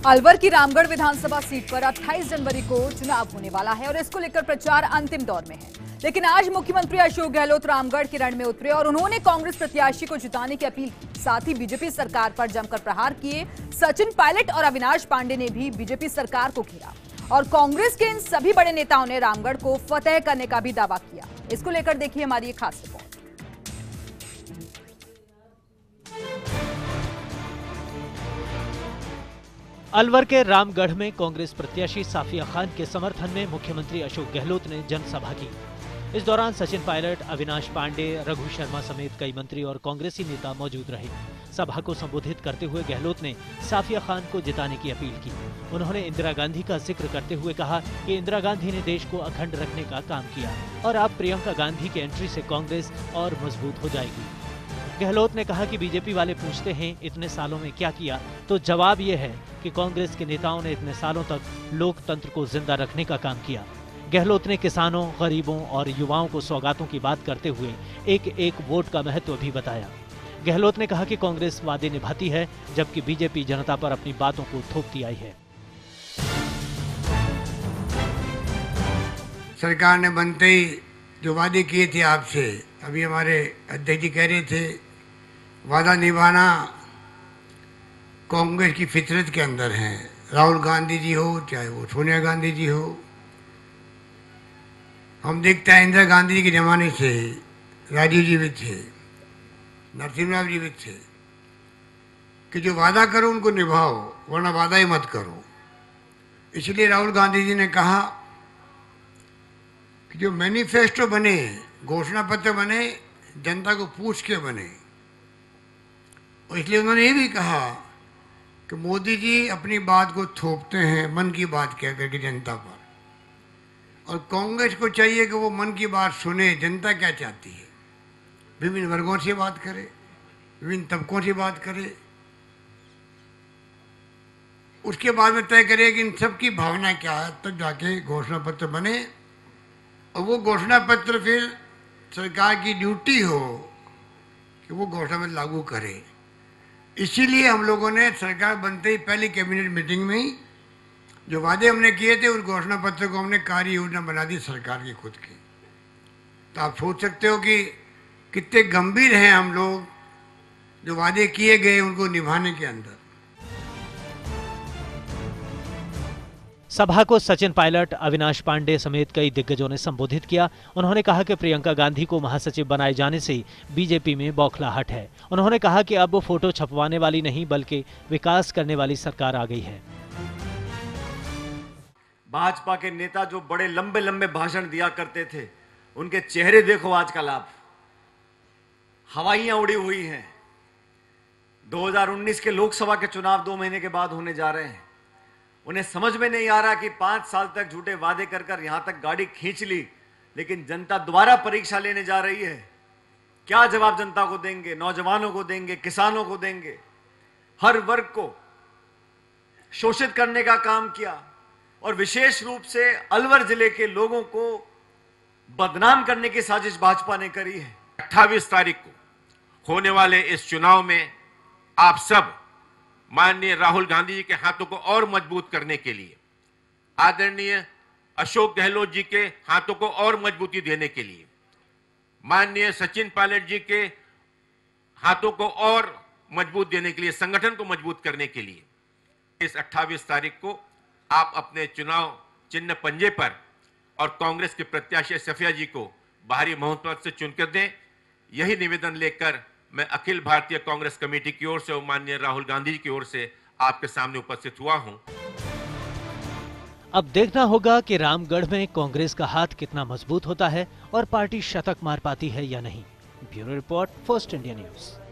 अलवर की रामगढ़ विधानसभा सीट पर 28 जनवरी को चुनाव होने वाला है और इसको लेकर प्रचार अंतिम दौर में है। लेकिन आज मुख्यमंत्री अशोक गहलोत रामगढ़ के रण में उतरे और उन्होंने कांग्रेस प्रत्याशी को जिताने की अपील की। साथ ही बीजेपी सरकार पर जमकर प्रहार किए। सचिन पायलट और अविनाश पांडे ने भी बीजेपी सरकार को घेरा और कांग्रेस के इन सभी बड़े नेताओं ने रामगढ़ को फतेह करने का भी दावा किया। इसको लेकर देखिए हमारी एक खास रिपोर्ट। अलवर के रामगढ़ में कांग्रेस प्रत्याशी साफिया खान के समर्थन में मुख्यमंत्री अशोक गहलोत ने जनसभा की। इस दौरान सचिन पायलट, अविनाश पांडे, रघु शर्मा समेत कई मंत्री और कांग्रेसी नेता मौजूद रहे। सभा को संबोधित करते हुए गहलोत ने साफिया खान को जिताने की अपील की। उन्होंने इंदिरा गांधी का जिक्र करते हुए कहा कि इंदिरा गांधी ने देश को अखंड रखने का काम किया और अब प्रियंका गांधी के एंट्री से कांग्रेस और मजबूत हो जाएगी। गहलोत ने कहा कि बीजेपी वाले पूछते हैं इतने सालों में क्या किया, तो जवाब ये है कि कांग्रेस के नेताओं ने इतने सालों तक लोकतंत्र को जिंदा रखने का काम किया। गहलोत ने किसानों, गरीबों और युवाओं को सौगातों की बात करते हुए एक एक वोट का महत्व भी बताया। गहलोत ने कहा कि कांग्रेस वादे निभाती है जबकि बीजेपी जनता पर अपनी बातों को थोपती आई है। सरकार ने बनते ही जो वादे किए थे आपसे, अभी हमारे अध्यक्ष जी कह रहे थे, वादा निभाना कांग्रेस की फितरत के अंदर है। राहुल गांधी जी हो, चाहे वो सोनिया गांधी जी हो, हम देखते हैं इंदिरा गांधी जी के जमाने से राजीव जी भी थे, नरसिम्हा जी भी थे कि जो वादा करो उनको निभाओ, वरना वादा ही मत करो। इसलिए राहुल गांधी जी ने कहा कि जो मैनिफेस्टो बने, घोषणा पत्र बने, जनता को पूछ के बने। और इसलिए उन्होंने ये भी कहा कि मोदी जी अपनी बात को थोपते हैं, मन की बात कह करके जनता पर, और कांग्रेस को चाहिए कि वो मन की बात सुने, जनता क्या चाहती है, विभिन्न वर्गों से बात करे, विभिन्न तबकों से बात करे, उसके बाद में तय करे कि इन सब की भावना क्या है, तब जाके घोषणा पत्र बने। और वो घोषणा पत्र फिर सरकार की ड्यूटी हो कि वो घोषणा पत्र लागू करे। इसीलिए हम लोगों ने सरकार बनते ही पहली कैबिनेट मीटिंग में ही जो वादे हमने किए थे उस घोषणा पत्र को हमने कार्य योजना बना दी सरकार की खुद की। तो आप सोच सकते हो कि कितने गंभीर हैं हम लोग, जो वादे किए गए उनको निभाने के अंदर। सभा को सचिन पायलट, अविनाश पांडे समेत कई दिग्गजों ने संबोधित किया। उन्होंने कहा कि प्रियंका गांधी को महासचिव बनाए जाने से बीजेपी में बौखलाहट है। उन्होंने कहा कि अब वो फोटो छपवाने वाली नहीं बल्कि विकास करने वाली सरकार आ गई है। भाजपा के नेता जो बड़े लंबे लंबे भाषण दिया करते थे, उनके चेहरे देखो आजकल आप, हवाइयां उड़ी हुई हैं। 2019 के लोकसभा के चुनाव 2 महीने के बाद होने जा रहे हैं। उन्हें समझ में नहीं आ रहा कि 5 साल तक झूठे वादे कर यहां तक गाड़ी खींच ली, लेकिन जनता दोबारा परीक्षा लेने जा रही है। क्या जवाब जनता को देंगे? नौजवानों को देंगे, किसानों को देंगे। हर वर्ग को शोषित करने का काम किया और विशेष रूप से अलवर जिले के लोगों को बदनाम करने की साजिश भाजपा ने करी है। 28 तारीख को होने वाले इस चुनाव में आप सब माननीय राहुल गांधी जी के हाथों को और मजबूत करने के लिए, आदरणीय अशोक गहलोत जी के हाथों को और मजबूती देने के लिए, माननीय सचिन पायलट जी के हाथों को और मजबूत देने के लिए, संगठन को मजबूत करने के लिए इस 28 तारीख को आप अपने चुनाव चिन्ह पंजे पर और कांग्रेस के प्रत्याशी साफिया जी को बाहरी बहुमत से चुनकर दें। यही निवेदन लेकर मैं अखिल भारतीय कांग्रेस कमेटी की ओर से और माननीय राहुल गांधी जी की ओर से आपके सामने उपस्थित हुआ हूं। अब देखना होगा कि रामगढ़ में कांग्रेस का हाथ कितना मजबूत होता है और पार्टी शतक मार पाती है या नहीं। Bureau report, first India news.